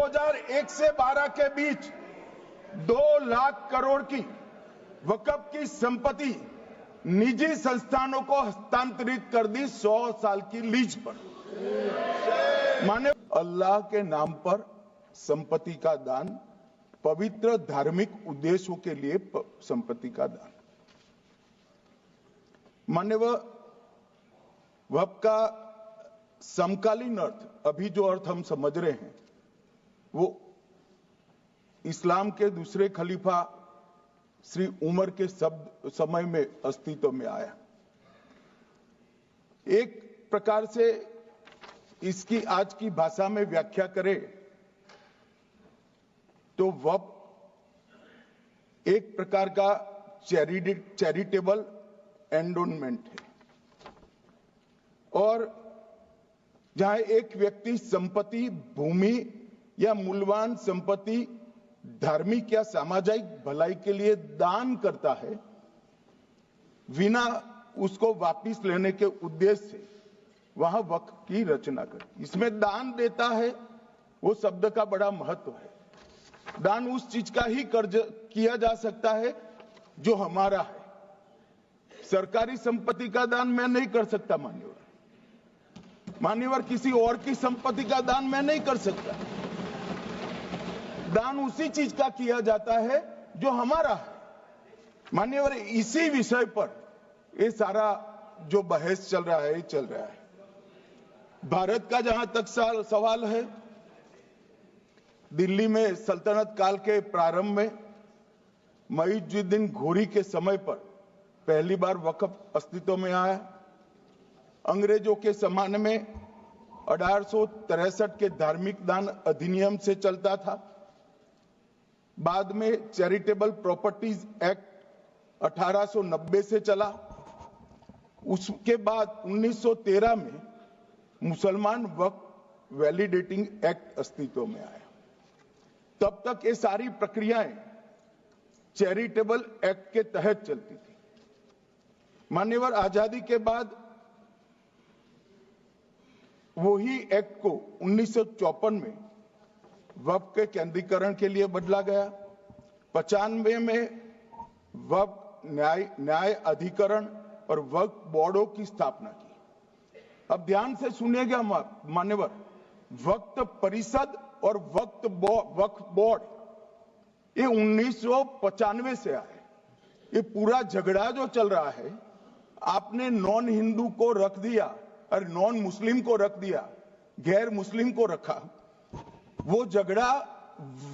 2001 से 12 के बीच 2 लाख करोड़ की वक्फ की संपत्ति निजी संस्थानों को हस्तांतरित कर दी 100 साल की लीज पर। माने अल्लाह के नाम पर संपत्ति का दान, पवित्र धार्मिक उद्देश्यों के लिए संपत्ति का दान। मान्यवर वक्फ का समकालीन अर्थ, अभी जो अर्थ हम समझ रहे हैं, वो इस्लाम के दूसरे खलीफा श्री उमर के समय में अस्तित्व में आया। एक प्रकार से इसकी आज की भाषा में व्याख्या करें तो वक्फ एक प्रकार का चैरिटेबल एंडोनमेंट है, और जहां एक व्यक्ति संपत्ति, भूमि या मूल्यवान संपत्ति धार्मिक या सामाजिक भलाई के लिए दान करता है बिना उसको वापस लेने के उद्देश्य से, वहां वक्फ की रचना कर। इसमें दान देता है, वो शब्द का बड़ा महत्व है। दान उस चीज का ही किया जा सकता है जो हमारा है। सरकारी संपत्ति का दान मैं नहीं कर सकता मान्यवर, किसी और की संपत्ति का दान मैं नहीं कर सकता। दान उसी चीज का किया जाता है जो हमारा है। मान्यवर, इसी विषय पर ये सारा जो बहस चल रहा है। भारत का जहां तक सवाल है, दिल्ली में सल्तनत काल के प्रारंभ में मुइज़ुद्दीन घोरी के समय पर पहली बार वक्फ अस्तित्व में आया। अंग्रेजों के जमाने में 1863 के धार्मिक दान अधिनियम से चलता था। बाद में चैरिटेबल प्रॉपर्टीज एक्ट 1890 से चला। उसके बाद 1913 में मुसलमान वक्फ वैलिडेटिंग एक्ट अस्तित्व में आया। तब तक ये सारी प्रक्रियाएं चैरिटेबल एक्ट के तहत चलती थी। मान्यवर, आजादी के बाद वही एक्ट को 1954 में वक्फ के केंद्रीकरण के लिए बदला गया। 95 में वक्फ न्याय अधिकरण और वक्फ बोर्डों की स्थापना की। अब ध्यान से सुनिएगा मान्यवर, वक्फ परिषद और वक्फ बोर्ड ये 1995 से आए। ये पूरा झगड़ा जो चल रहा है, आपने नॉन हिंदू को रख दिया और नॉन मुस्लिम को रख दिया, गैर मुस्लिम को रखा। वो झगड़ा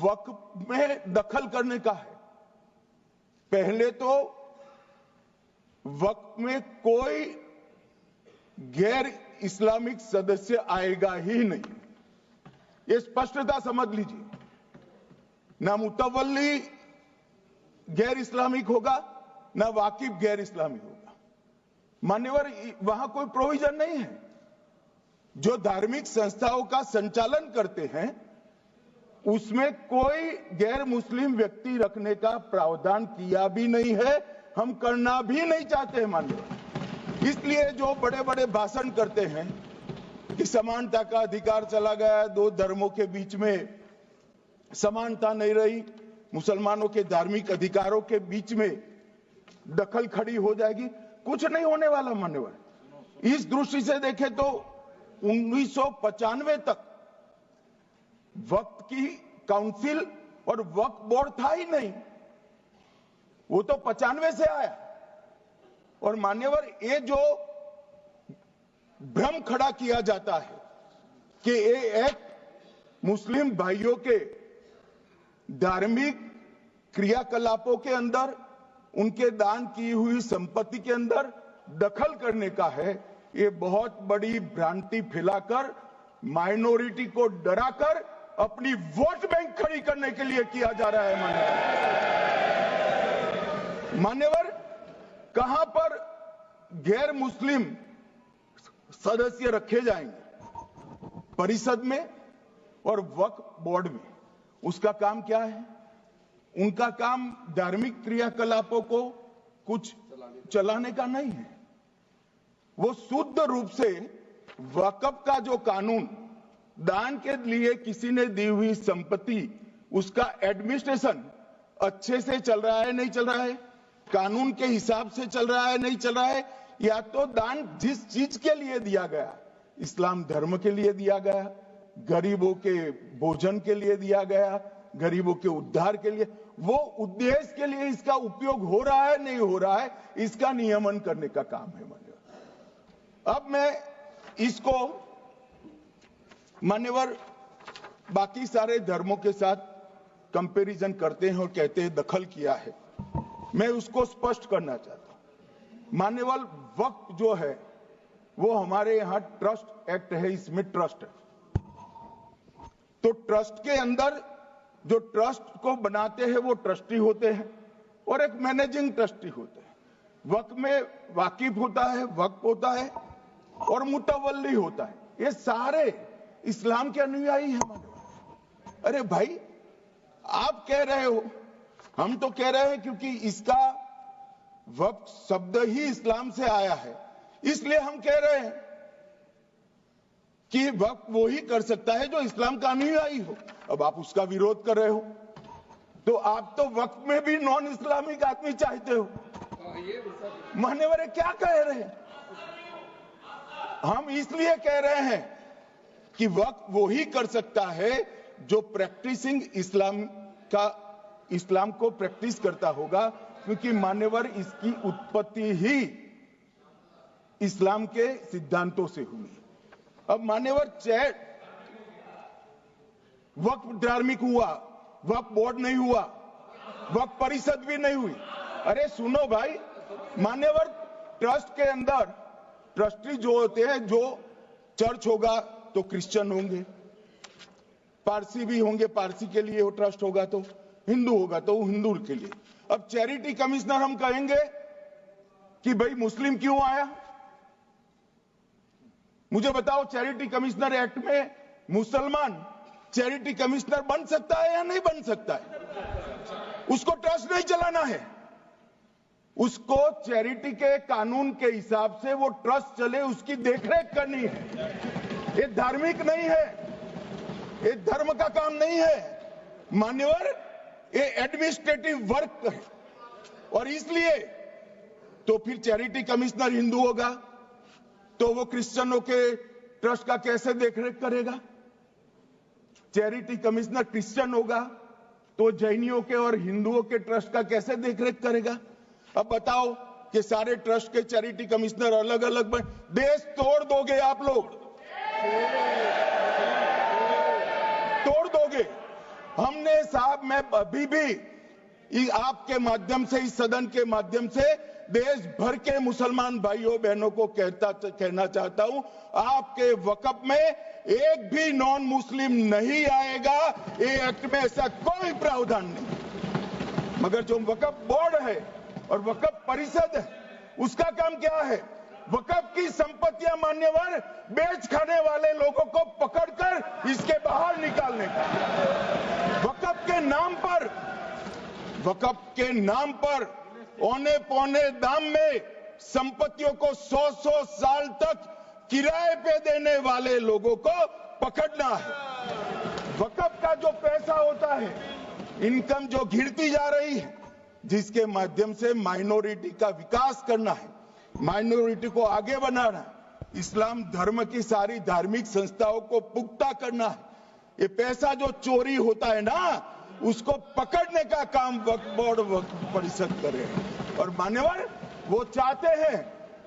वक्फ में दखल करने का है। पहले तो वक्फ में कोई गैर इस्लामिक सदस्य आएगा ही नहीं, ये स्पष्टता समझ लीजिए। ना मुतवल्ली गैर इस्लामिक होगा, ना वाकिफ गैर इस्लामिक होगा। मान्यवर, वहां कोई प्रोविजन नहीं है। जो धार्मिक संस्थाओं का संचालन करते हैं उसमें कोई गैर मुस्लिम व्यक्ति रखने का प्रावधान किया भी नहीं है, हम करना भी नहीं चाहते हैं मान्यवर। इसलिए जो बड़े बड़े भाषण करते हैं कि समानता का अधिकार चला गया, 2 धर्मों के बीच में समानता नहीं रही, मुसलमानों के धार्मिक अधिकारों के बीच में दखल खड़ी हो जाएगी, कुछ नहीं होने वाला मान्यवर। इस दृष्टि से देखें तो 1995 तक वक्फ की काउंसिल और वक्फ बोर्ड था ही नहीं, वो तो 95 से आया। और मान्यवर, ये जो भ्रम खड़ा किया जाता है कि ये एक्ट मुस्लिम भाइयों के धार्मिक क्रियाकलापों के अंदर, उनके दान की हुई संपत्ति के अंदर दखल करने का है, ये बहुत बड़ी भ्रांति फैलाकर माइनॉरिटी को डराकर अपनी वोट बैंक खड़ी करने के लिए किया जा रहा है मान्यवर। कहां पर गैर मुस्लिम सदस्य रखे जाएंगे? परिषद में और वक्फ बोर्ड में। उसका काम क्या है? उनका काम धार्मिक क्रियाकलापों को कुछ चलाने का नहीं है। वो शुद्ध रूप से वक्फ का जो कानून दान के लिए किसी ने दी हुई संपत्ति, उसका एडमिनिस्ट्रेशन अच्छे से चल रहा है नहीं चल रहा है, कानून के हिसाब से चल रहा है नहीं चल रहा है, या तो दान जिस चीज के लिए दिया गया, इस्लाम धर्म के लिए दिया गया, गरीबों के भोजन के लिए दिया गया, गरीबों के उद्धार के लिए, वो उद्देश्य के लिए इसका उपयोग हो रहा है नहीं हो रहा है, इसका नियमन करने का काम है मान्यवर। अब मैं इसको मान्यवर बाकी सारे धर्मों के साथ कंपैरिजन करते हैं और कहते हैं दखल किया है, मैं उसको स्पष्ट करना चाहता हूं। मान्यवर वक्फ जो है वो हमारे यहां ट्रस्ट एक्ट है, इसमें ट्रस्ट है, तो ट्रस्ट के अंदर जो ट्रस्ट को बनाते हैं वो ट्रस्टी होते हैं और एक मैनेजिंग ट्रस्टी होते हैं। वक्फ में वाकिफ होता है, वक्फ होता है और मुतवल्ली होता है, ये सारे इस्लाम के अनुयायी हैं। अरे भाई आप कह रहे हो, हम तो कह रहे हैं क्योंकि इसका वक्फ शब्द ही इस्लाम से आया है, इसलिए हम कह रहे हैं कि वक्फ वो ही कर सकता है जो इस्लाम का अनुयायी हो। अब आप उसका विरोध कर रहे हो, तो आप तो वक्फ में भी नॉन इस्लामिक आदमी चाहते हो। मान्यवर क्या कह रहे हैं? हम इसलिए कह रहे हैं कि वक्फ वो ही कर सकता है जो प्रैक्टिसिंग इस्लाम को प्रैक्टिस करता होगा, क्योंकि मान्यवर इसकी उत्पत्ति ही इस्लाम के सिद्धांतों से हुई। अब मान्यवर वक्फ धार्मिक हुआ, वक्फ बोर्ड नहीं हुआ, वक्फ परिषद भी नहीं हुई। अरे सुनो भाई, मान्यवर ट्रस्ट के अंदर ट्रस्टी जो होते हैं, जो चर्च होगा तो क्रिश्चियन होंगे, पारसी भी होंगे, पारसी के लिए वो ट्रस्ट होगा, तो हिंदू होगा तो हिंदू के लिए। अब चैरिटी कमिश्नर हम कहेंगे कि भाई मुस्लिम क्यों आया? मुझे बताओ, चैरिटी कमिश्नर एक्ट में मुसलमान चैरिटी कमिश्नर बन सकता है या नहीं बन सकता है? उसको ट्रस्ट नहीं चलाना है, उसको चैरिटी के कानून के हिसाब से वो ट्रस्ट चले उसकी देखरेख करनी है। ये धार्मिक नहीं है, ये धर्म का काम नहीं है मान्यवर, ये एडमिनिस्ट्रेटिव वर्क है। और इसलिए तो फिर चैरिटी कमिश्नर हिंदू होगा तो वो क्रिश्चियनों के ट्रस्ट का कैसे देखरेख करेगा? चैरिटी कमिश्नर क्रिश्चियन होगा तो जैनियों के और हिंदुओं के ट्रस्ट का कैसे देखरेख करेगा? अब बताओ कि सारे ट्रस्ट के चैरिटी कमिश्नर अलग अलग बन, देश तोड़ दोगे आप लोग, तोड़ दोगे। हमने साहब, मैं अभी भी आपके माध्यम से, इस सदन के माध्यम से देश भर के मुसलमान भाइयों बहनों को कहना चाहता हूं, आपके वक्फ में एक भी नॉन मुस्लिम नहीं आएगा, ये एक्ट में ऐसा कोई प्रावधान नहीं। मगर जो वक्फ बोर्ड है और वक्फ परिषद है, उसका काम क्या है? वक्फ की संपत्तियां मान्यवर बेच खाने वाले लोगों को पकड़कर इसके बाहर निकालने का, वक्फ के नाम पर औने पौने दाम में संपत्तियों को 100-100 साल तक किराए पे देने वाले लोगों को पकड़ना है। वक्फ का जो पैसा होता है, इनकम जो गिरती जा रही है, जिसके माध्यम से माइनॉरिटी का विकास करना है, माइनॉरिटी को आगे बढ़ाना है, इस्लाम धर्म की सारी धार्मिक संस्थाओं को पुख्ता करना है, ये पैसा जो चोरी होता है ना, उसको पकड़ने का काम वक्फ बोर्ड, वक्फ परिषद करे। और मान्यवर वो चाहते हैं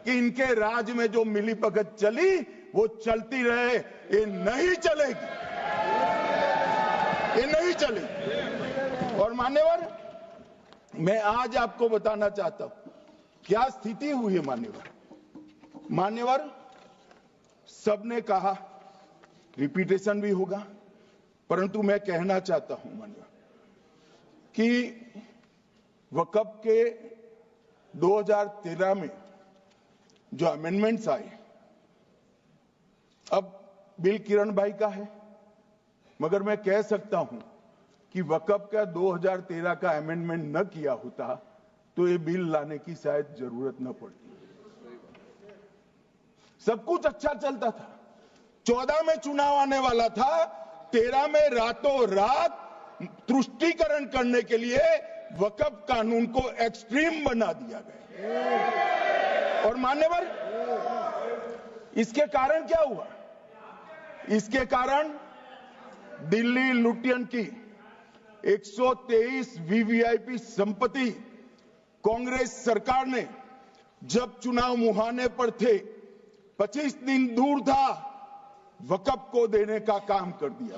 कि इनके राज में जो मिलीभगत चली वो चलती रहे, ये नहीं चलेगी, ये नहीं चलेगी। और मान्यवर मैं आज आपको बताना चाहता हूं क्या स्थिति हुई है। मान्यवर सबने कहा, रिपीटेशन भी होगा, परंतु मैं कहना चाहता हूं मान्यवर कि वक्फ के 2013 में जो अमेंडमेंट्स आए, अब बिल किरण भाई का है, मगर मैं कह सकता हूं कि वक्फ का 2013 का अमेंडमेंट न किया होता तो ये बिल लाने की शायद जरूरत न पड़ती। सब कुछ अच्छा चलता था, 14 में चुनाव आने वाला था, 13 में रातों रात तुष्टीकरण करने के लिए वक्फ कानून को एक्सट्रीम बना दिया गया। और मान्यवर, इसके कारण क्या हुआ? इसके कारण दिल्ली लुटियन की 123 वीवीआईपी संपत्ति कांग्रेस सरकार ने जब चुनाव मुहाने पर थे, 25 दिन दूर था, वक्फ को देने का काम कर दिया।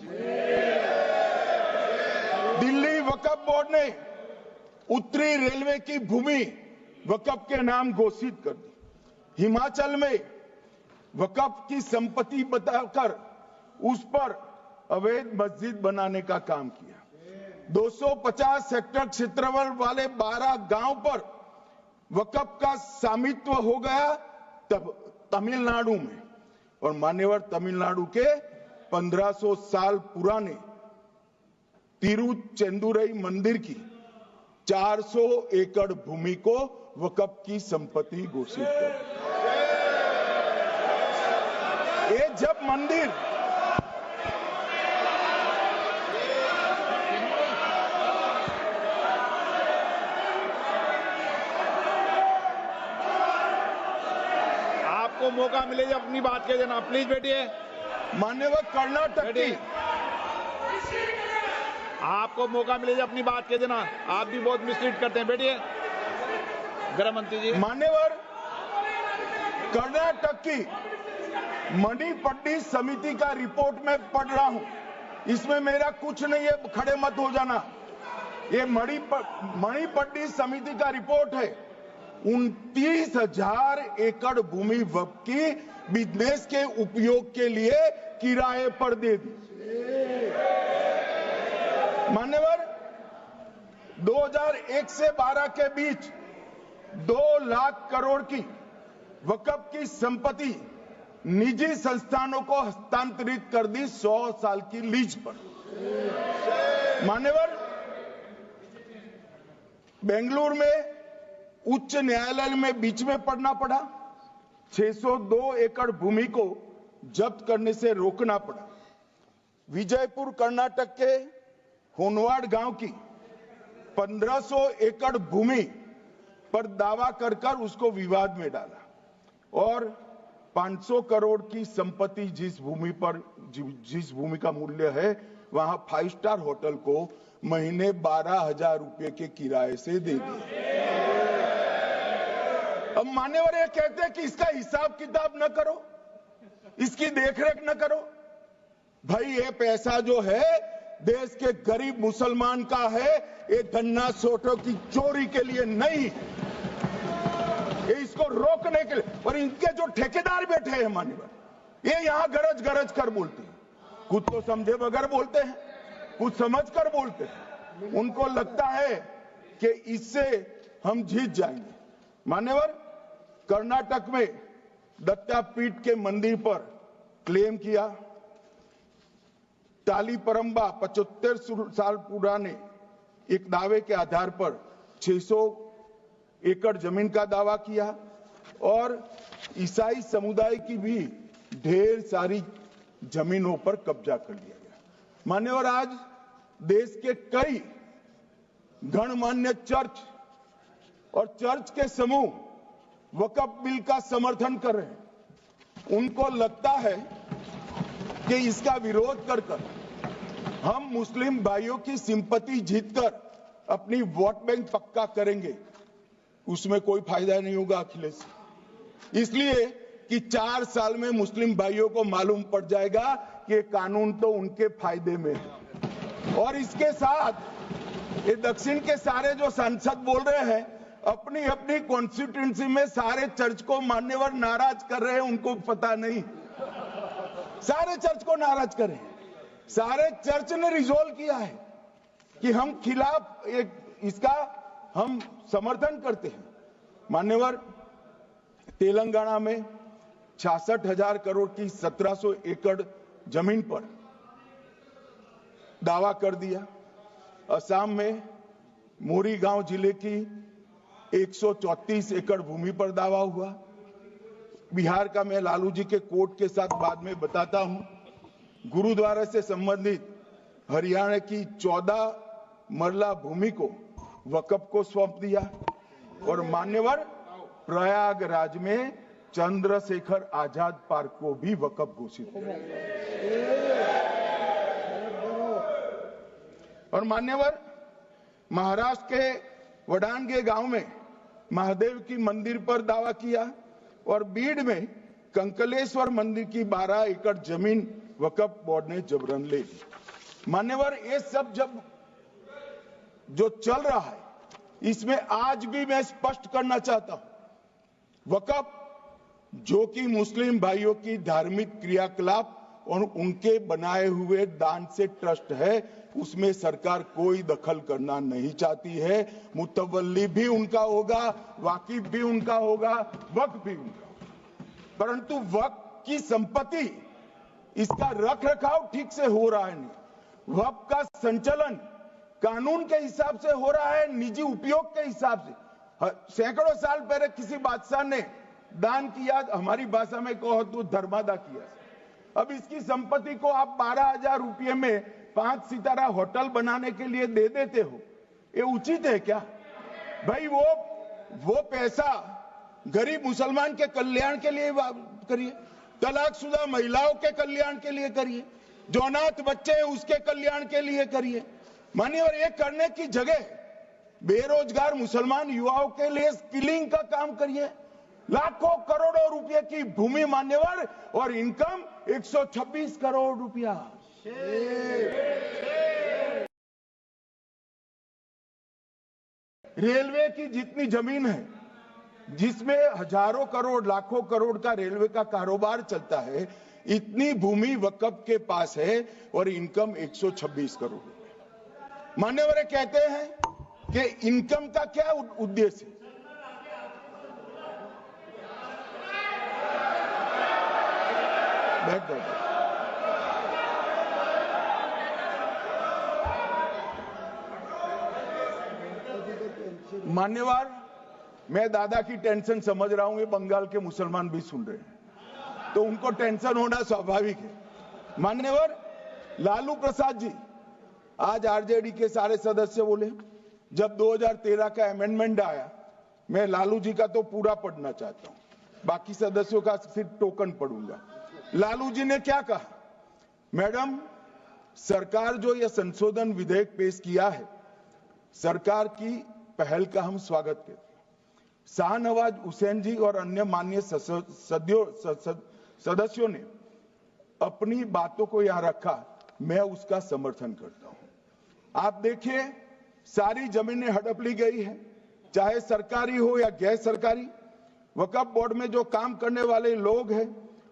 दिल्ली वक्फ बोर्ड ने उत्तरी रेलवे की भूमि वक्फ के नाम घोषित कर दी। हिमाचल में वक्फ की संपत्ति बताकर उस पर अवैध मस्जिद बनाने का काम किया। 250 हेक्टेयर क्षेत्रफल वाले 12 गांव पर वक्फ का स्वामित्व हो गया तब तमिलनाडु में। और मान्यवर, तमिलनाडु के 1500 साल पुराने तिरुचेंदुरई मंदिर की 400 एकड़ भूमि को वक्फ की संपत्ति घोषित कर। ये जब मंदिर आपको मौका मिले जब अपनी बात कह देना, प्लीज बैठिए। मान्यवर, कर्नाटक की आपको मौका मिले जब अपनी बात कह देना, आप भी बहुत मिसलीड करते हैं। बैठिए गृह मंत्री जी। मान्यवर, कर्नाटक की मणिपट्टी समिति का रिपोर्ट में पढ़ रहा हूं, इसमें मेरा कुछ नहीं है, खड़े मत हो जाना। ये मणिपट्टी समिति का रिपोर्ट है। 29,000 एकड़ भूमि वक्फ की बिजनेस के उपयोग के लिए किराए पर दे दी। मान्यवर, 2001 से 12 के बीच 2 लाख करोड़ की वक्फ की संपत्ति निजी संस्थानों को हस्तांतरित कर दी 100 साल की लीज पर। मान्यवर, बेंगलुरु में उच्च न्यायालय में बीच में पढ़ना पड़ा, 602 एकड़ भूमि को जब्त करने से रोकना पड़ा। विजयपुर कर्नाटक के होनवाड़ गांव की 1500 एकड़ भूमि पर दावा कर उसको विवाद में डाला और 500 करोड़ की संपत्ति जिस भूमि का मूल्य है वहां 5 स्टार होटल को महीने 12,000 रुपए के किराए से दे दिया। अब मान्यवर ये कहते हैं कि इसका हिसाब किताब न करो, इसकी देखरेख न करो। भाई, ये पैसा जो है देश के गरीब मुसलमान का है, ये धन्ना सोटों की चोरी के लिए नहीं, ये इसको रोकने के लिए। और इनके जो ठेकेदार बैठे हैं मान्यवर, ये यहां गरज गरज कर बोलते हैं, कुछ तो समझे बगैर बोलते हैं, कुछ समझ कर बोलते हैं। उनको लगता है कि इससे हम जीत जाएंगे। मान्यवर, कर्नाटक में दत्तापीठ के मंदिर पर क्लेम किया, टालीपरंबा 75 साल पुराने एक दावे के आधार पर 600 एकड़ जमीन का दावा किया और ईसाई समुदाय की भी ढेर सारी जमीनों पर कब्जा कर लिया गया। मान्यवर, आज देश के कई गणमान्य चर्च और चर्च के समूह वक्फ बिल का समर्थन कर रहे हैं। उनको लगता है कि इसका विरोध कर हम मुस्लिम भाइयों की सिंपैथी जीतकर अपनी वोट बैंक पक्का करेंगे, उसमें कोई फायदा नहीं होगा अखिलेश। इसलिए कि 4 साल में मुस्लिम भाइयों को मालूम पड़ जाएगा कि कानून तो उनके फायदे में है। और इसके साथ ये दक्षिण के सारे जो सांसद बोल रहे हैं, अपनी अपनी कॉन्स्टिट्यूएंसी में सारे चर्च को मान्यवर नाराज कर रहे हैं, उनको पता नहीं, सारे चर्च को नाराज करें। सारे चर्च ने रिजोल्व किया है कि हम खिलाफ इसका हम समर्थन करते हैं। मान्यवर, तेलंगाना में 66,000 करोड़ की 1700 एकड़ जमीन पर दावा कर दिया। असम में मोरीगांव जिले की 134 एकड़ भूमि पर दावा हुआ। बिहार का मैं लालू जी के कोट के साथ बाद में बताता हूं। गुरुद्वारा से संबंधित हरियाणा की 14 मरला भूमि को वक्फ को सौंप दिया और मान्यवर प्रयागराज में चंद्रशेखर आजाद पार्क को भी वक्फ घोषित किया। और मान्यवर महाराष्ट्र के वडानगे गांव में महादेव की मंदिर पर दावा किया और बीड में कंकलेश्वर मंदिर की 12 एकड़ जमीन वक्फ बोर्ड ने जबरन ले ली। मान्यवर ये सब जब जो चल रहा है इसमें आज भी मैं स्पष्ट करना चाहता हूं, वक्फ जो कि मुस्लिम भाइयों की धार्मिक क्रियाकलाप और उनके बनाए हुए दान से ट्रस्ट है, उसमें सरकार कोई दखल करना नहीं चाहती है। मुतवल्ली भी उनका होगा, वाकिफ भी उनका होगा, वक्फ भी उनका होगा। परंतु वक्फ की संपत्ति इसका रख रखाव ठीक से हो रहा है नहीं। वक्फ का संचालन कानून के हिसाब से हो रहा है, निजी उपयोग के हिसाब से। सैकड़ों साल पहले किसी बादशाह ने दान किया, हमारी भाषा में कहो तो धर्मादा किया। अब इसकी संपत्ति को आप 12,000 रुपये में 5 सितारा होटल बनाने के लिए दे देते हो, ये उचित है क्या? भाई वो पैसा गरीब मुसलमान के कल्याण के लिए करिए, तलाकशुदा महिलाओं के कल्याण के लिए करिए, जो अनाथ बच्चे हैं उसके कल्याण के लिए करिए। मान्यवर ये करने की जगह बेरोजगार मुसलमान युवाओं के लिए स्किलिंग का काम करिए। लाखों करोड़ों रुपए की भूमि मान्यवर और इनकम 126 करोड़ रुपया। रेलवे की जितनी जमीन है जिसमें हजारों करोड़ लाखों करोड़ का रेलवे का कारोबार चलता है, इतनी भूमि वक्फ के पास है और इनकम 126 करोड़ रुपए। मान्यवर कहते हैं कि इनकम का क्या उद्देश्य है? बैठ जाओ। मान्यवर मैं दादा की टेंशन समझ रहा हूं, ये बंगाल के मुसलमान भी सुन रहे हैं तो उनको टेंशन होना स्वाभाविक है। मान्यवर लालू प्रसाद जी, आज आरजेडी के सारे सदस्य बोले जब 2013 का अमेंडमेंट आया, मैं लालू जी का तो पूरा पढ़ना चाहता हूं, बाकी सदस्यों का सिर्फ टोकन पढ़ूंगा। लालू जी ने क्या कहा? मैडम, सरकार जो यह संशोधन विधेयक पेश किया है, सरकार की पहल का हम स्वागत करते हैं। शाहनवाज हुसैन जी और अन्य माननीय सदस्यों ने अपनी बातों को यहां रखा, मैं उसका समर्थन करता हूं। आप देखिए सारी जमीनें हड़प ली गई है, चाहे सरकारी हो या गैर सरकारी। वक्फ बोर्ड में जो काम करने वाले लोग हैं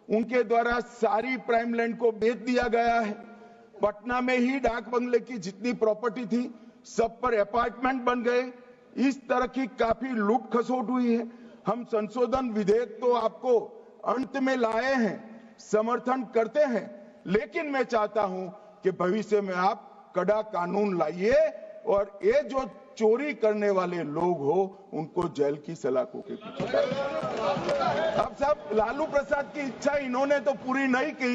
उनके द्वारा सारी प्राइम लैंड को बेच दिया गया है। पटना में ही डाक बंगले की जितनी प्रॉपर्टी थी सब पर अपार्टमेंट बन गए। इस तरह की काफी लूट खसोट हुई है। हम संशोधन विधेयक तो आपको अंत में लाए हैं, समर्थन करते हैं, लेकिन मैं चाहता हूं कि भविष्य में आप कड़ा कानून लाइए और ये जो चोरी करने वाले लोग हो उनको जेल की सलाखों के पीछे डालिए। अब साहब लालू प्रसाद की इच्छा इन्होंने तो पूरी नहीं की,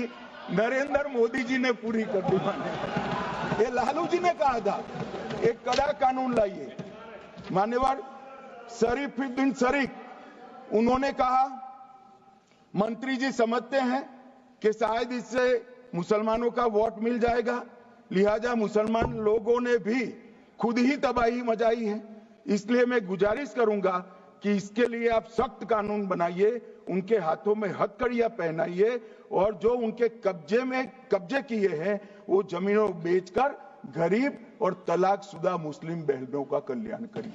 नरेंद्र मोदी जी ने पूरी कर दी। ये लालू जी ने कहा था एक कड़ा कानून लाइए। मान्यवर शरीफुद्दीन शरीफ उन्होंने कहा मंत्री जी समझते हैं कि शायद इससे मुसलमानों का वोट मिल जाएगा, लिहाजा मुसलमान लोगों ने भी खुद ही तबाही मचाई है, इसलिए मैं गुजारिश करूंगा कि इसके लिए आप सख्त कानून बनाइए, उनके हाथों में हथकड़ियां पहनाइए और जो उनके कब्जे किए हैं वो जमीनों बेचकर गरीब और तलाकशुदा मुस्लिम बहनों का कल्याण करिए।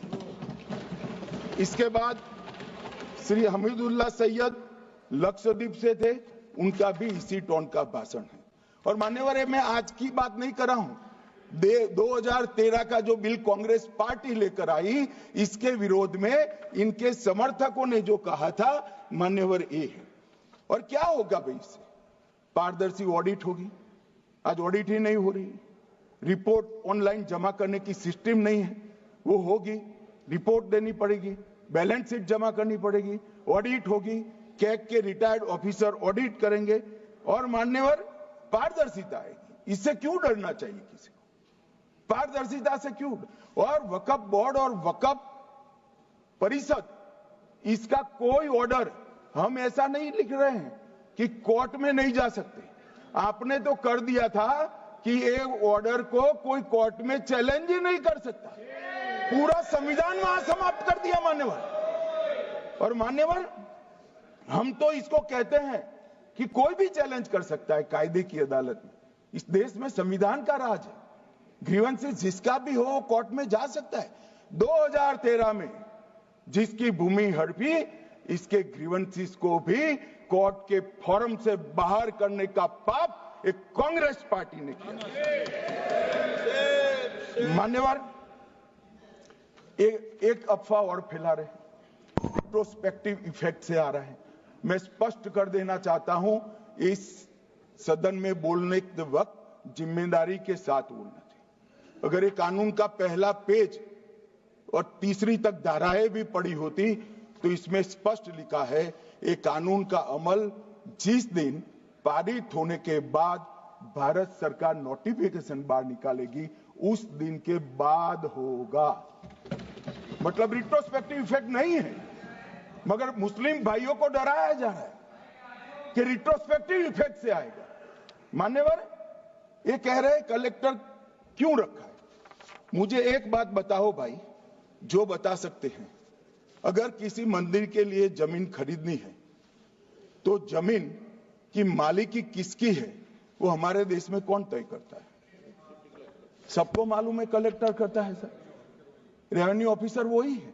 इसके बाद श्री हमीदुल्लाह सैयद लक्षद्वीप से थे, उनका भी इसी टोन का भाषण है। और मान्यवर मैं आज की बात नहीं कर रहा हूं, 2013 का जो बिल कांग्रेस पार्टी लेकर आई, इसके विरोध में इनके समर्थकों ने जो कहा था मान्यवर ये है। और क्या होगा भाई इससे? पारदर्शी ऑडिट होगी, आज ऑडिट ही नहीं हो रही। रिपोर्ट ऑनलाइन जमा करने की सिस्टम नहीं है, वो होगी, रिपोर्ट देनी पड़ेगी, बैलेंस शीट जमा करनी पड़ेगी, ऑडिट होगी। कैग के रिटायर्ड ऑफिसर ऑडिट करेंगे और मान्यवर पारदर्शिता आएगी। इससे क्यों डरना चाहिए किसी को? पारदर्शिता से क्यों? और वक्फ बोर्ड और वक्फ परिषद, इसका कोई ऑर्डर, हम ऐसा नहीं लिख रहे हैं कि कोर्ट में नहीं जा सकते। आपने तो कर दिया था कि एक ऑर्डर को कोई कोर्ट में चैलेंज ही नहीं कर सकता। पूरा संविधान वहां समाप्त कर दिया मान्यवर। और मान्यवर, हम तो इसको कहते हैं कि कोई भी चैलेंज कर सकता है कायदे की अदालत में। इस देश में संविधान का राज है। ग्रीवेंसेस जिसका भी हो कोर्ट में जा सकता है। 2013 में जिसकी भूमि हड़पी, इसके ग्रीवेंसेस को भी कोर्ट के फोरम से बाहर करने का पाप एक कांग्रेस पार्टी ने किया। मान्यवर, एक अफवाह और फैला रहे, प्रोस्पेक्टिव इफेक्ट से आ रहा है। मैं स्पष्ट कर देना चाहता हूं, इस सदन में बोलने के वक्त जिम्मेदारी के साथ बोलना चाहिए। अगर ये कानून का पहला पेज और तीसरी तक धाराएं भी पड़ी होती तो इसमें स्पष्ट लिखा है, ये कानून का अमल जिस दिन पारित होने के बाद भारत सरकार नोटिफिकेशन बाहर निकालेगी, उस दिन के बाद होगा। मतलब रिट्रोस्पेक्टिव इफेक्ट नहीं है, मगर मुस्लिम भाइयों को डराया जा रहा है कि रिट्रोस्पेक्टिव इफेक्ट से आएगा। मान्यवर, ये कह रहे कलेक्टर क्यों रखा है? मुझे एक बात बताओ भाई, जो बता सकते हैं। अगर किसी मंदिर के लिए जमीन खरीदनी है तो जमीन की मालिकी किसकी है वो हमारे देश में कौन तय करता है? सबको मालूम है, कलेक्टर करता है सर, रेवेन्यू ऑफिसर वही है।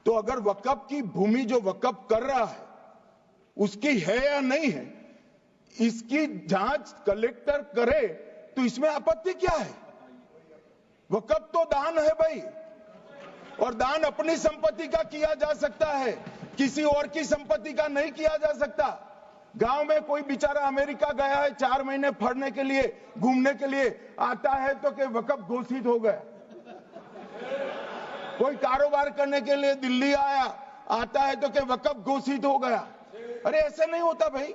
तो अगर वक्फ की भूमि जो वक्फ कर रहा है उसकी है या नहीं है, इसकी जांच कलेक्टर करे तो इसमें आपत्ति क्या है? वक्फ तो दान है भाई, और दान अपनी संपत्ति का किया जा सकता है, किसी और की संपत्ति का नहीं किया जा सकता। गांव में कोई बेचारा अमेरिका गया है 4 महीने पढ़ने के लिए, घूमने के लिए, आता है तो कि वक्फ घोषित हो गया। कोई कारोबार करने के लिए दिल्ली आया, आता है तो कि वक्फ घोषित हो गया। अरे ऐसे नहीं होता भाई।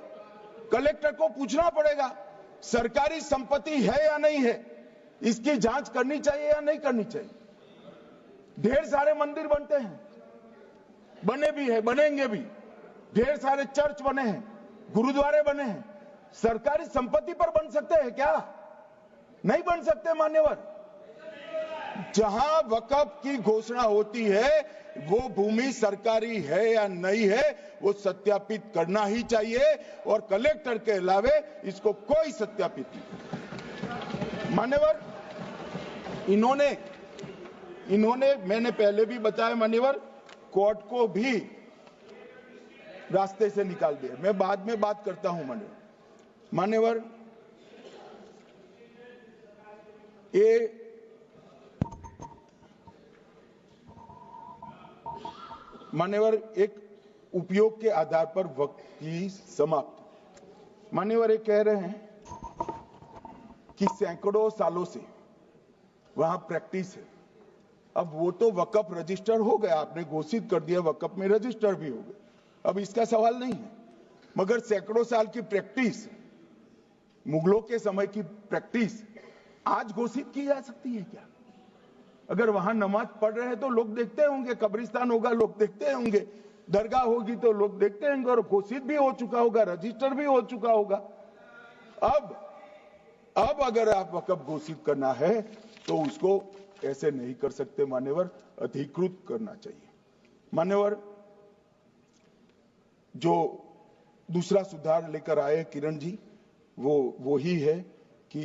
कलेक्टर को पूछना पड़ेगा सरकारी संपत्ति है या नहीं है, इसकी जांच करनी चाहिए या नहीं करनी चाहिए। ढेर सारे मंदिर बनते हैं, बने भी है, बनेंगे भी। ढेर सारे चर्च बने हैं, गुरुद्वारे बने हैं। सरकारी संपत्ति पर बन सकते हैं क्या? नहीं बन सकते मान्यवर। जहां वक्फ की घोषणा होती है वो भूमि सरकारी है या नहीं है वो सत्यापित करना ही चाहिए, और कलेक्टर के अलावे इसको कोई सत्यापित नहीं। मान्यवर, इन्होंने मैंने पहले भी बताया मान्यवर, कोर्ट को भी रास्ते से निकाल दिया। मैं बाद में बात करता हूं मान्यवर, ये मान्यवर एक उपयोग के आधार पर वक्त की समाप्ति। मान्यवर ये कह रहे हैं कि सैकड़ों सालों से वहां प्रैक्टिस है। अब वो तो वक्फ रजिस्टर हो गया, आपने घोषित कर दिया, वक्फ में रजिस्टर भी हो गए, अब इसका सवाल नहीं है। मगर सैकड़ों साल की प्रैक्टिस, मुगलों के समय की प्रैक्टिस आज घोषित की जा सकती है क्या? अगर वहां नमाज पढ़ रहे हैं तो लोग देखते होंगे, कब्रिस्तान होगा लोग देखते होंगे, दरगाह होगी तो लोग देखते होंगे, और घोषित भी हो चुका होगा, रजिस्टर भी हो चुका होगा। अब अगर आप वक्फ घोषित करना है तो उसको ऐसे नहीं कर सकते मान्यवर, अधिकृत करना चाहिए। मान्यवर, जो दूसरा सुधार लेकर आए किरण जी, वो ही है कि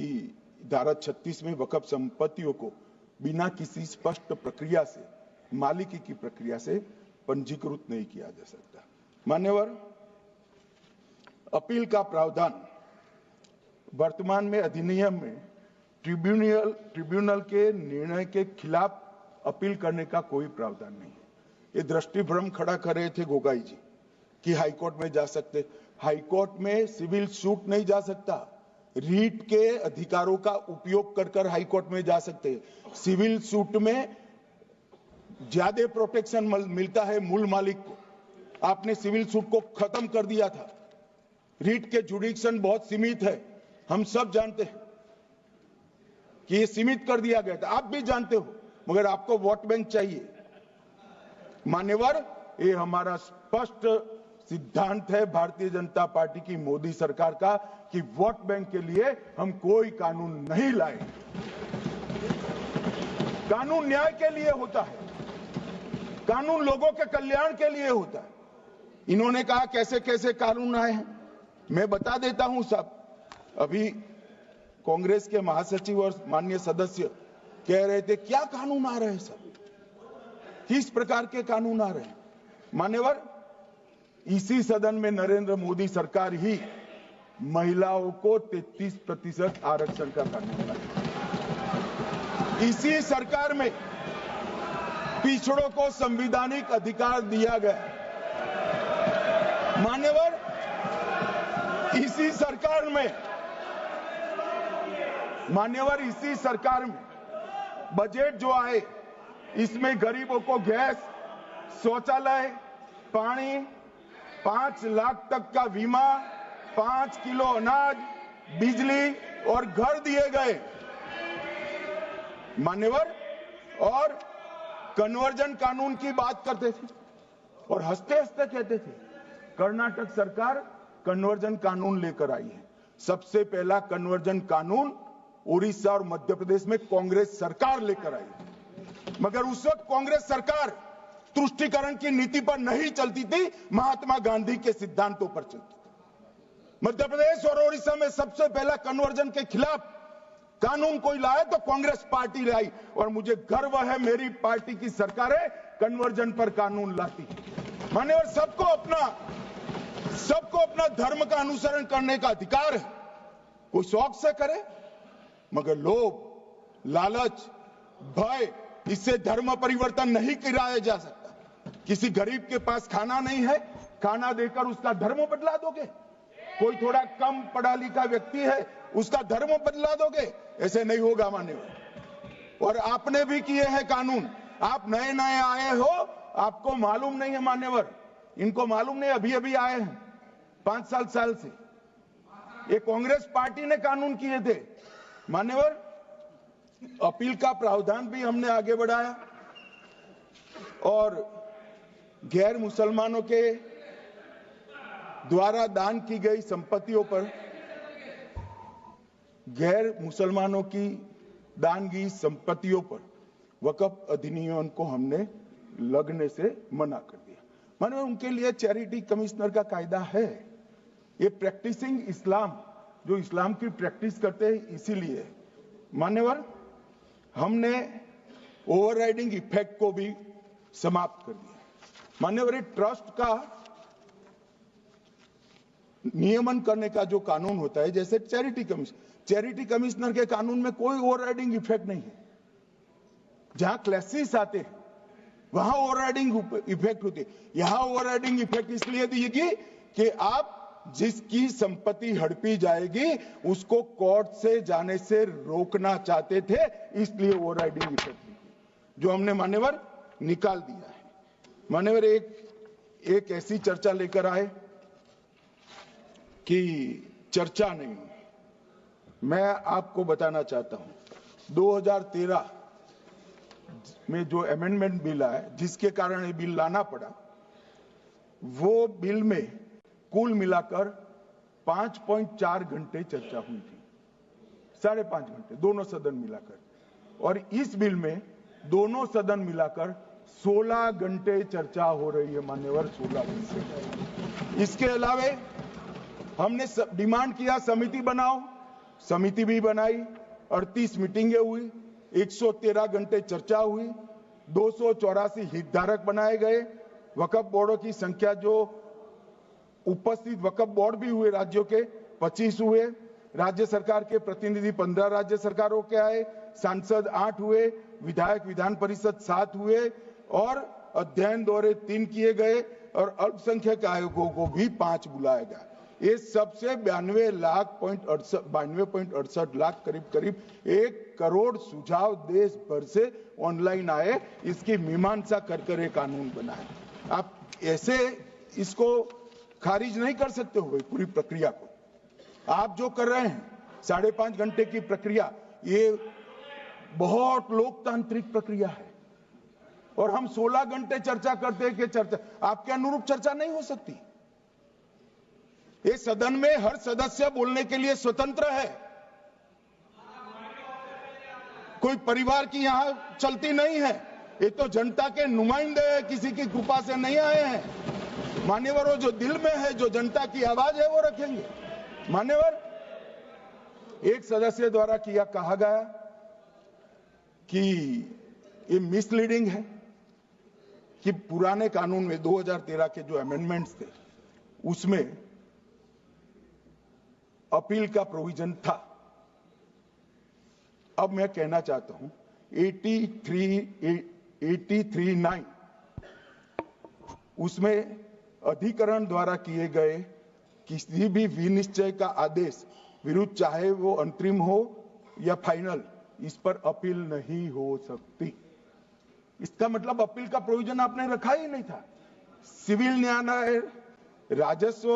धारा 36 में वक्फ संपत्तियों को बिना किसी स्पष्ट प्रक्रिया से, मालिकी की प्रक्रिया से पंजीकृत नहीं किया जा सकता। मान्यवर, अपील का प्रावधान वर्तमान में अधिनियम में ट्रिब्यूनल के निर्णय के खिलाफ अपील करने का कोई प्रावधान नहीं है। ये दृष्टिभ्रम खड़ा कर रहे थे गोगाई जी कि हाईकोर्ट में जा सकते। हाईकोर्ट में सिविल सूट नहीं जा सकता, रीट के अधिकारों का उपयोग कर हाईकोर्ट में जा सकते हैं। सिविल सूट में ज्यादा प्रोटेक्शन मिलता है मूल मालिक को, आपने सिविल सूट को खत्म कर दिया था। रीट के जुडिक्शन बहुत सीमित है, हम सब जानते हैं कि ये सीमित कर दिया गया था, आप भी जानते हो, मगर आपको वोट बैंक चाहिए। मान्यवर, ये हमारा स्पष्ट सिद्धांत है भारतीय जनता पार्टी की, मोदी सरकार का, कि वोट बैंक के लिए हम कोई कानून नहीं लाए। कानून न्याय के लिए होता है, कानून लोगों के कल्याण के लिए होता है। इन्होंने कहा कैसे कैसे कानून आए हैं, मैं बता देता हूं सब। अभी कांग्रेस के महासचिव और माननीय सदस्य कह रहे थे क्या कानून आ रहे हैं सब, किस प्रकार के कानून आ रहे हैं। मान्यवर, इसी सदन में नरेंद्र मोदी सरकार ही महिलाओं को 33% आरक्षण का कानून लाई। इसी सरकार में पिछड़ों को संवैधानिक अधिकार दिया गया। मान्यवर, इसी सरकार में बजट जो आए, इसमें गरीबों को गैस, शौचालय, पानी, 5 लाख तक का बीमा, 5 किलो अनाज, बिजली और घर दिए गए। मान्यवर, और कन्वर्जन कानून की बात करते थे और हंसते हंसते कहते थे कर्नाटक सरकार कन्वर्जन कानून लेकर आई है। सबसे पहला कन्वर्जन कानून उड़ीसा और मध्य प्रदेश में कांग्रेस सरकार लेकर आई, मगर उस वक्त कांग्रेस सरकार तुष्टीकरण की नीति पर नहीं चलती थी, महात्मा गांधी के सिद्धांतों पर चलती थी। मध्य प्रदेश और उड़ीसा में सबसे पहला कन्वर्जन के खिलाफ कानून कोई लाया तो कांग्रेस पार्टी लाई, और मुझे गर्व है मेरी पार्टी की सरकारें कन्वर्जन पर कानून लाती। मान्यवर, सबको अपना धर्म का अनुसरण करने का अधिकार है, कोई शौक से करे, मगर लोभ, लालच, भय, इससे धर्म परिवर्तन नहीं कराया जा सकता। किसी गरीब के पास खाना नहीं है, खाना देकर उसका धर्म बदला दोगे? कोई थोड़ा कम पढ़ा लिखा व्यक्ति है, उसका धर्म बदला दोगे? ऐसे नहीं होगा मान्यवर। और आपने भी किए हैं कानून, आप नए नए आए हो, आपको मालूम नहीं है मान्यवर, इनको मालूम नहीं, अभी अभी आए हैं 5 साल से। ये कांग्रेस पार्टी ने कानून किए थे मान्यवर। अपील का प्रावधान भी हमने आगे बढ़ाया, और गैर मुसलमानों के द्वारा दान की गई संपत्तियों पर, गैर मुसलमानों की दान की संपत्तियों पर वक्फ अधिनियम को हमने लगने से मना कर दिया। माने उनके लिए चैरिटी कमिश्नर का कायदा है। ये प्रैक्टिसिंग इस्लाम, जो इस्लाम की प्रैक्टिस करते हैं, इसीलिए मान्यवर हमने ओवरराइडिंग इफेक्ट को भी समाप्त कर दिया। मान्यवर, ये ट्रस्ट का नियमन करने का जो कानून होता है, जैसे चैरिटी कमिश्नर के कानून में कोई ओवरराइडिंग इफेक्ट नहीं है। जहां क्लासेस आते हैं वहां ओवरराइडिंग इफेक्ट होती है। यहां ओवरराइडिंग इफेक्ट इसलिए दिएगी कि आप जिसकी संपत्ति हड़पी जाएगी उसको कोर्ट से जाने से रोकना चाहते थे, इसलिए ओवरराइडिंग इफेक्ट जो हमने मान्यवर निकाल दिया है। मान्यवर, एक ऐसी चर्चा लेकर आए कि चर्चा नहीं, मैं आपको बताना चाहता हूं 2013 में जो अमेंडमेंट बिल आया, जिसके कारण ये बिल लाना पड़ा, वो बिल में कुल मिलाकर 5.4 घंटे चर्चा हुई थी, 5.5 घंटे दोनों सदन मिलाकर, और इस बिल में दोनों सदन मिलाकर 16 घंटे चर्चा हो रही है मान्यवर, 16 घंटे। इसके अलावे हमने डिमांड किया समिति बनाओ, समिति भी बनाई, 38 मीटिंगें हुई, 113 घंटे चर्चा हुई, 284 हितधारक बनाए गए, वक्फ बोर्डों की संख्या जो उपस्थित वक्फ बोर्ड भी हुए राज्यों के 25 हुए, राज्य सरकार के प्रतिनिधि 15 राज्य सरकारों के आए, सांसद 8 हुए, विधायक विधान परिषद 7 हुए, और अध्ययन दौरे 3 किए गए, और अल्पसंख्यक आयोगों को भी 5 बुलाया गया। ये सबसे 92.68 लाख करीब 1 करोड़ सुझाव देश भर से ऑनलाइन आए, इसकी मीमांसा कर ये कानून बना है। आप ऐसे इसको खारिज नहीं कर सकते हो पूरी प्रक्रिया को। आप जो कर रहे हैं 5.5 घंटे की प्रक्रिया, ये बहुत लोकतांत्रिक प्रक्रिया है और हम 16 घंटे चर्चा करते हैं कि चर्चा आपके अनुरूप चर्चा नहीं हो सकती। ये सदन में हर सदस्य बोलने के लिए स्वतंत्र है, कोई परिवार की यहां चलती नहीं है। ये तो जनता के नुमाइंदे हैं, किसी की कृपा से नहीं आए हैं। मान्यवर, जो दिल में है, जो जनता की आवाज है, वो रखेंगे। मान्यवर, एक सदस्य द्वारा कहा गया कि ये मिसलीडिंग है कि पुराने कानून में 2013 के जो अमेंडमेंट्स थे उसमें अपील का प्रोविजन था। अब मैं कहना चाहता हूं 83(9) उसमें अधिकरण द्वारा किए गए किसी भी विनिश्चय का आदेश विरुद्ध, चाहे वो अंतरिम हो या फाइनल, इस पर अपील नहीं हो सकती। इसका मतलब अपील का प्रोविजन आपने रखा ही नहीं था। सिविल न्यायालय, राजस्व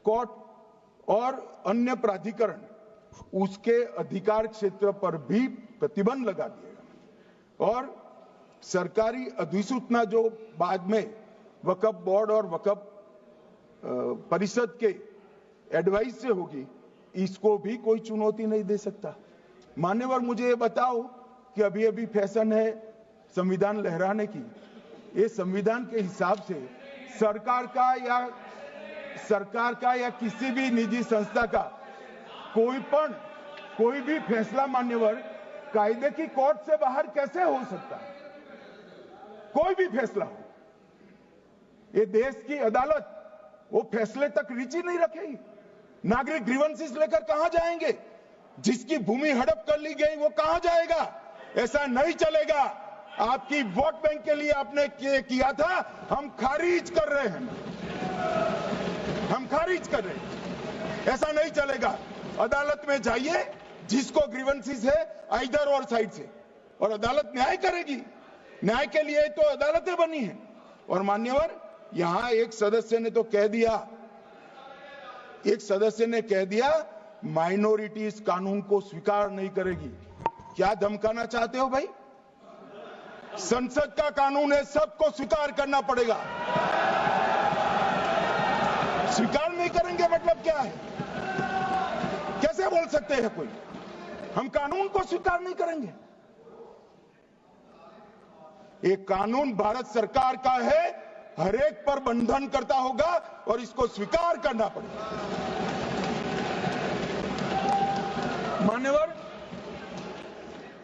कोर्ट और अन्य प्राधिकरण, उसके अधिकार क्षेत्र पर भी प्रतिबंध लगा दिया और सरकारी अधिसूचना जो बाद में वक्फ बोर्ड और वक्फ परिषद के एडवाइस से होगी, इसको भी कोई चुनौती नहीं दे सकता। मान्यवर, मुझे ये बताओ कि अभी अभी फैशन है संविधान लहराने की। ये संविधान के हिसाब से सरकार का या किसी भी निजी संस्था का कोई भी फैसला मान्यवर कायदे की कोर्ट से बाहर कैसे हो सकता है? कोई भी फैसला हो, ये देश की अदालत वो फैसले तक रुचि नहीं रखेगी। नागरिक ग्रीवेंसेस लेकर कहां जाएंगे? जिसकी भूमि हड़प कर ली गई वो कहां जाएगा? ऐसा नहीं चलेगा। आपकी वोट बैंक के लिए आपने किया था, हम खारिज कर रहे हैं, हम खारिज कर रहे हैं। ऐसा नहीं चलेगा। अदालत में जाइए, जिसको ग्रीवेंसेस है इधर और साइड से, और अदालत न्याय करेगी। न्याय के लिए तो अदालतें बनी है। और मान्यवर, यहां एक सदस्य ने कह दिया माइनॉरिटी इस कानून को स्वीकार नहीं करेगी। क्या धमकाना चाहते हो भाई? संसद का कानून है, सबको स्वीकार करना पड़ेगा। स्वीकार नहीं करेंगे मतलब क्या है? कैसे बोल सकते हैं कोई हम कानून को स्वीकार नहीं करेंगे? ये कानून भारत सरकार का है, हर एक पर बंधन करता होगा और इसको स्वीकार करना पड़ेगा। मान्यवर,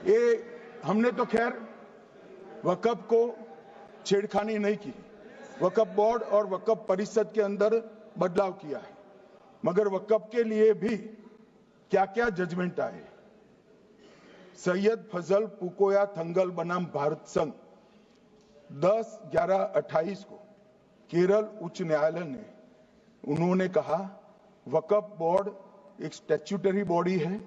ये हमने तो खैर वक्फ को छेड़खानी नहीं की। वक्फ बोर्ड और वक्फ परिषद के अंदर बदलाव किया है, मगर वक्फ के लिए भी क्या क्या जजमेंट आए। सैयद फजल पुकोया थंगल बनाम भारत संघ 10/11/28 को केरल उच्च न्यायालय ने उन्होंने कहा वक्फ बोर्ड एक स्टैट्यूटरी बॉडी है,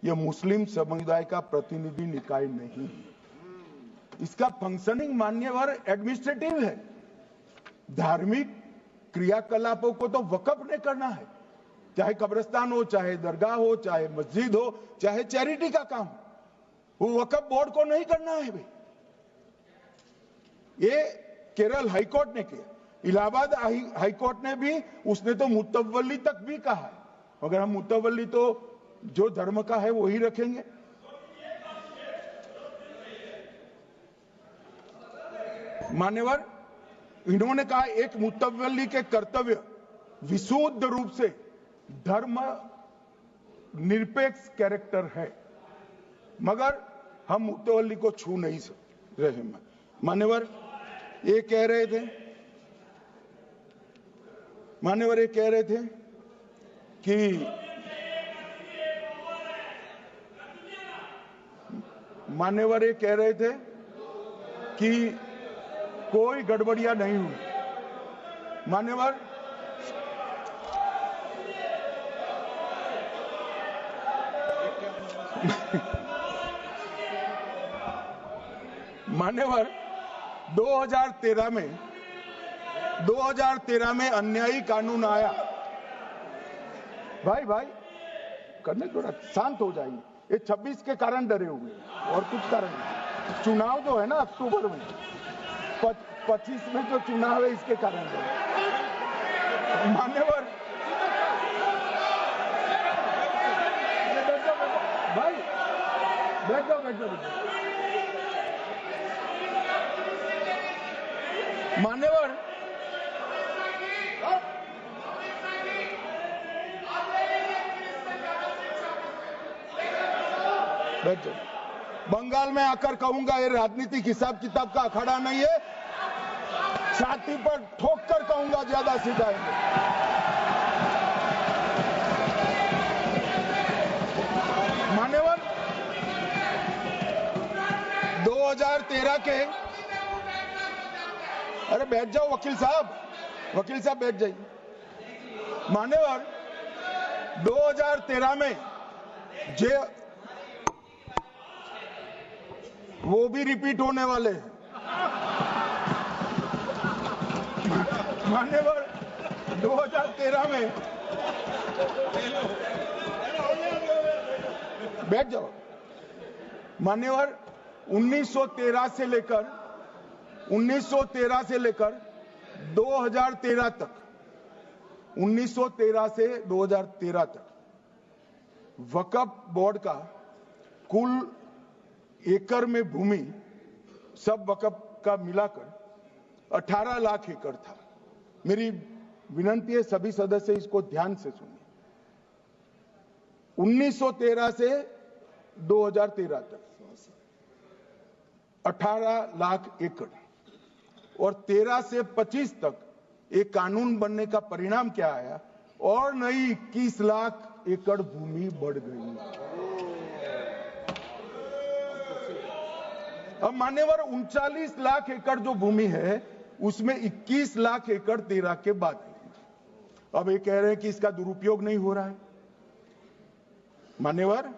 यह मुस्लिम समुदाय का प्रतिनिधि निकाय नहीं है। इसका फंक्शनिंग मान्यवर एडमिनिस्ट्रेटिव है। धार्मिक क्रियाकलापों को तो वक्फ ने करना है, चाहे कब्रिस्तान हो, चाहे दरगाह हो, चाहे मस्जिद हो, चाहे चैरिटी का काम, वो वक्फ बोर्ड को नहीं करना है भाई। ये केरल हाईकोर्ट ने किया, इलाहाबाद हाईकोर्ट ने भी, उसने तो मुतवल्ली तक भी कहा है। अगर हम मुतवल्ली तो जो धर्म का है वही रखेंगे। मान्यवर, इन्होंने कहा एक मुतवल्ली के कर्तव्य विशुद्ध रूप से धर्म निरपेक्ष कैरेक्टर है, मगर हम मुतवल्ली को छू नहीं रहे। मान्यवर ये कह रहे थे कि मान्यवर ये कह रहे थे कि कोई गड़बड़ियां नहीं हुई। मान्यवर, मान्यवर 2013 में 2013 में अन्यायी कानून आया। भाई करने थोड़ा शांत हो जाइए। ये 26 के कारण डरे हुए हैं और कुछ कारण नहीं। चुनाव जो है ना अक्टूबर में, 25 में जो चुनाव है इसके कारण डरे। मान्यवर भाई बैठ जाओ। मान्यवर बैठ जाओ। बंगाल में आकर कहूंगा ये राजनीतिक हिसाब किताब का अखाड़ा नहीं है। छाती पर ठोक कर कहूंगा ज्यादा सीट आएंगे। मान्यवर 2013 के, अरे बैठ जाओ वकील साहब बैठ जाइए। मान्यवर 2013 में वो भी रिपीट होने वाले हैं। मान्यवर 2013 में बैठ जाओ। मान्यवर 1913 से लेकर 2013 तक 1913 से 2013 तक वक्फ बोर्ड का कुल एकड़ में भूमि सब वक्फ का मिलाकर 18 लाख एकड़ था। मेरी विनंती है सभी सदस्य इसको ध्यान से सुनिए। 1913 से 2013 तक 18 लाख एकड़ और 13 से 25 तक एक कानून बनने का परिणाम क्या आया और नई 21 लाख एकड़ भूमि बढ़ गई। अब मान्यवर 39 लाख एकड़ जो भूमि है उसमें 21 लाख एकड़ 13 के बाद। अब ये कह रहे हैं कि इसका दुरुपयोग नहीं हो रहा है मान्यवर।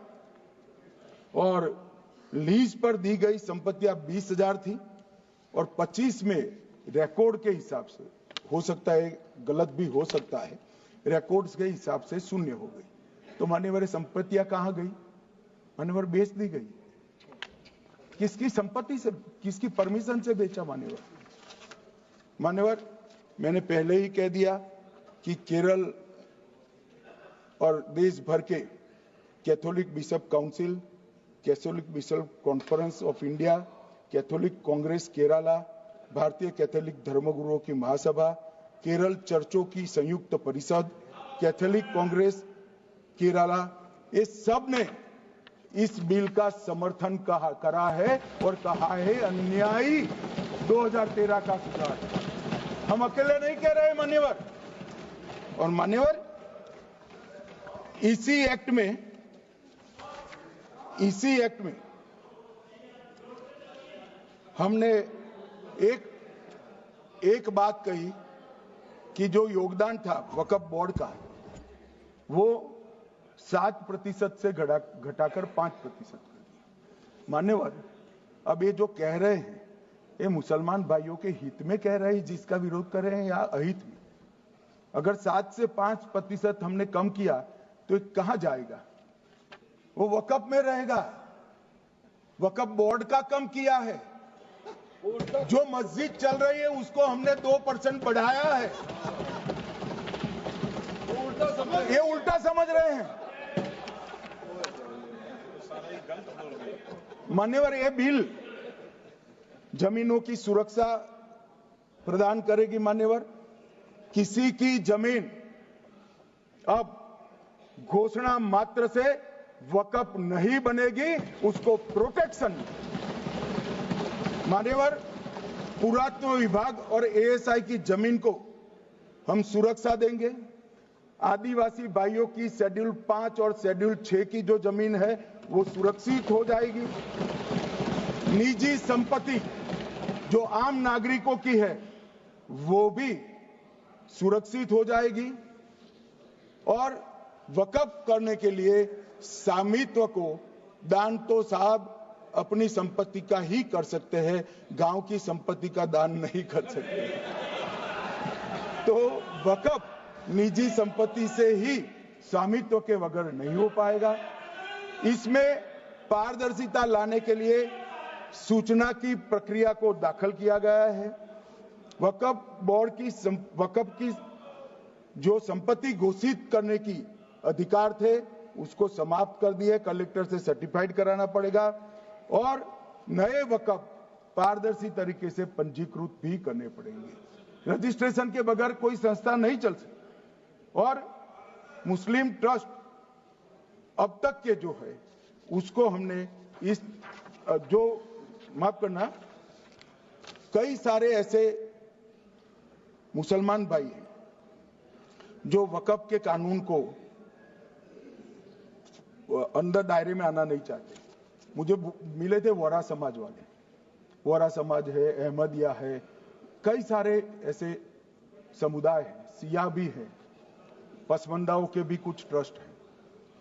और लीज पर दी गई संपत्तियां 20,000 थी और 25 में रिकॉर्ड के हिसाब से, हो सकता है गलत भी हो सकता है, रिकॉर्ड्स के हिसाब से शून्य हो गई। तो मान्यवर संपत्तियां कहां गई? मान्यवर बेच दी गई। किसकी संपत्ति से, किसकी परमिशन से बेचा? मान्यवर मैंने पहले ही कह दिया कि केरल और देश भर के Catholic bishop council, Catholic bishop conference of India, Catholic Congress Kerala, भारतीय कैथोलिक धर्मगुरुओं की महासभा, केरल चर्चों की संयुक्त परिषद, कैथोलिक कांग्रेस केरला, ये सब ने इस बिल का समर्थन करा है और कहा है अन्यायी 2013 का सुधार। हम अकेले नहीं कह रहे मान्यवर। और मान्यवर इसी एक्ट में हमने एक बात कही कि जो योगदान था वक्फ बोर्ड का वो 7% से घटाकर 5% कर दिया। मान्यवर अब ये जो कह रहे हैं ये मुसलमान भाइयों के हित में कह रहे हैं जिसका विरोध कर रहे हैं या अहित में? अगर 7 से 5% हमने कम किया तो ये कहां जाएगा? वो वक्फ में रहेगा। वक्फ बोर्ड का कम किया है। जो मस्जिद चल रही है उसको हमने 2% बढ़ाया है। ये उल्टा समझ रहे हैं मान्यवर। ये बिल जमीनों की सुरक्षा प्रदान करेगी मान्यवर। किसी की जमीन अब घोषणा मात्र से वक्फ नहीं बनेगी, उसको प्रोटेक्शन मान्यवर। पुरातत्व विभाग और एएसआई की जमीन को हम सुरक्षा देंगे। आदिवासी भाइयों की शेड्यूल 5 और शेड्यूल 6 की जो जमीन है वो सुरक्षित हो जाएगी। निजी संपत्ति जो आम नागरिकों की है वो भी सुरक्षित हो जाएगी। और वक्फ करने के लिए स्वामित्व को दान तो साहब अपनी संपत्ति का ही कर सकते हैं, गांव की संपत्ति का दान नहीं कर सकते। तो वक्फ निजी संपत्ति से ही स्वामित्व के बगैर नहीं हो पाएगा। इसमें पारदर्शिता लाने के लिए सूचना की प्रक्रिया को दाखिल किया गया है। वक्फ बोर्ड की वक्फ की जो संपत्ति घोषित करने की अधिकार थे उसको समाप्त कर दिए, कलेक्टर से सर्टिफाइड कराना पड़ेगा और नए वक्फ पारदर्शी तरीके से पंजीकृत भी करने पड़ेंगे। रजिस्ट्रेशन के बगैर कोई संस्था नहीं चल सकती। और मुस्लिम ट्रस्ट अब तक के जो है उसको हमने इस जो माफ करना कई सारे ऐसे मुसलमान भाई हैं जो वक्फ के कानून को अंदर दायरे में आना नहीं चाहते। मुझे मिले थे वोरा समाज वाले, वोरा समाज है, अहमदिया है, कई सारे ऐसे समुदाय हैं, सिया भी है, पसमंदाओं के भी कुछ ट्रस्ट हैं।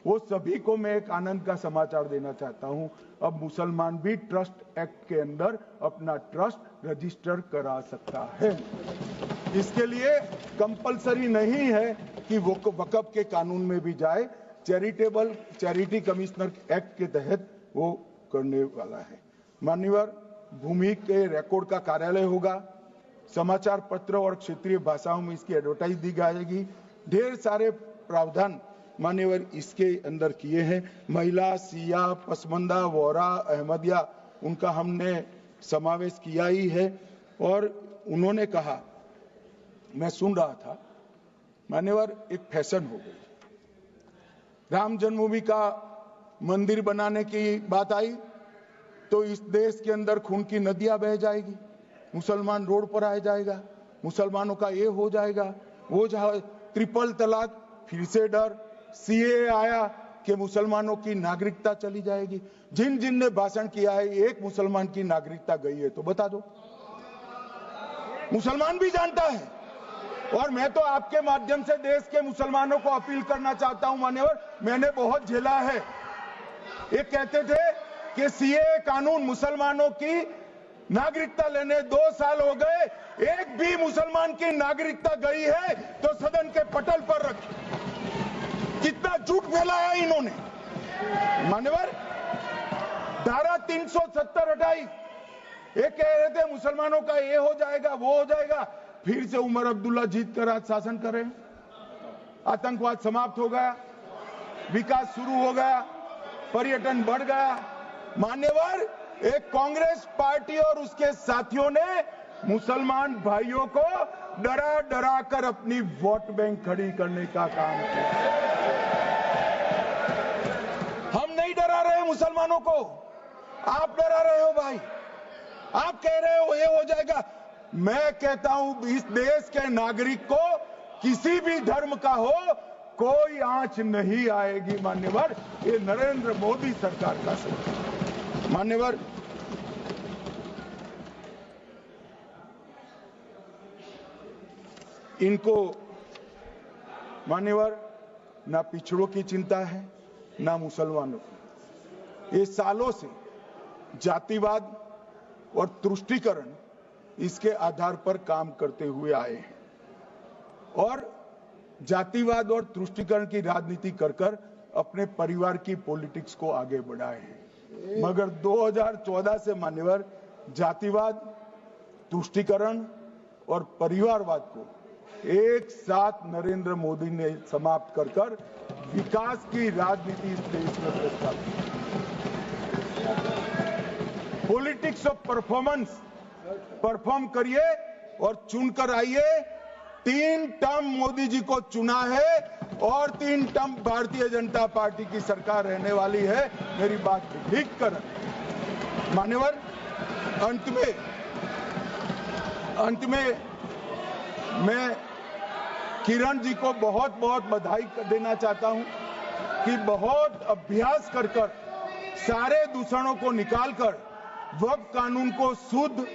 वो सभी को मैं एक आनंद का समाचार देना चाहता हूं, अब मुसलमान भी ट्रस्ट एक्ट के अंदर अपना ट्रस्ट रजिस्टर करा सकता है। इसके लिए कंपलसरी नहीं है कि वो वक्फ के कानून में भी जाए, चैरिटी कमिश्नर एक्ट के तहत वो करने वाला है। मान्यवर, भूमि के रिकॉर्ड का कार्यालय होगा, समाचार पत्र और क्षेत्रीय भाषाओं में इसकी एडवर्टाइज दी जाएगी। ढेर सारे प्रावधान मान्यवर इसके अंदर किए हैं। महिला, सिया, पसमंदा, वोरा, अहमदिया उनका हमने समावेश किया ही है। और उन्होंने कहा, मैं सुन रहा था, मान्यवर एक फैशन हो गई, राम जन्मभूमि का मंदिर बनाने की बात आई तो इस देश के अंदर खून की नदियां बह जाएगी, मुसलमान रोड पर आ जाएगा, मुसलमानों का ये हो जाएगा, वो ट्रिपल तलाक, फिर से डर, सीए आया कि मुसलमानों की नागरिकता चली जाएगी। जिन जिन ने भाषण किया है, एक मुसलमान की नागरिकता गई है तो बता दो। मुसलमान भी जानता है। और मैं तो आपके माध्यम से देश के मुसलमानों को अपील करना चाहता हूं, मान्यवर, मैंने बहुत झेला है। ये कहते थे कि सीए कानून मुसलमानों की नागरिकता लेने 2 साल हो गए, एक भी मुसलमान की नागरिकता गई है तो सदन के पटल पर रखी। कितना झूठ फैलाया इन्होंने। मान्यवर, धारा 370 हटाई, ये कह रहे थे मुसलमानों का ये हो जाएगा, वो हो जाएगा, फिर से उमर अब्दुल्ला जीत कर आज शासन करें। आतंकवाद समाप्त हो गया, विकास शुरू हो गया, पर्यटन बढ़ गया। मान्यवर, एक कांग्रेस पार्टी और उसके साथियों ने मुसलमान भाइयों को डरा डरा कर अपनी वोट बैंक खड़ी करने का काम किया। हम नहीं डरा रहे मुसलमानों को, आप डरा रहे हो भाई। आप कह रहे हो ये हो जाएगा। मैं कहता हूं इस देश के नागरिक को किसी भी धर्म का हो कोई आंच नहीं आएगी। मान्यवर, ये नरेंद्र मोदी सरकार का सोच। मान्यवर, इनको मान्यवर ना पिछड़ों की चिंता है ना मुसलमानों की। ये सालों से जातिवाद और तुष्टीकरण इसके आधार पर काम करते हुए आए हैं और जातिवाद और तुष्टीकरण की राजनीति कर अपने परिवार की पॉलिटिक्स को आगे बढ़ाए हैं। मगर 2014 से मान्यवर जातिवाद, तुष्टीकरण और परिवारवाद को एक साथ नरेंद्र मोदी ने समाप्त कर विकास की राजनीति इस देश में प्रस्तावित। पॉलिटिक्स ऑफ परफॉर्मेंस, परफॉर्म करिए और चुनकर आइए। 3 टर्म मोदी जी को चुना है और 3 टर्म भारतीय जनता पार्टी की सरकार रहने वाली है। मेरी बात ठीक कर। मान्यवर, अंत में मैं किरण जी को बहुत बहुत बधाई देना चाहता हूं कि बहुत अभ्यास कर सारे दूषणों को निकालकर वक्फ कानून को शुद्ध,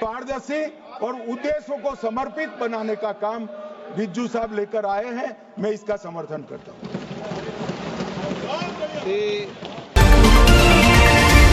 पारदर्शी और उद्देश्यों को समर्पित बनाने का काम रिज्जू साहब लेकर आए हैं। मैं इसका समर्थन करता हूं।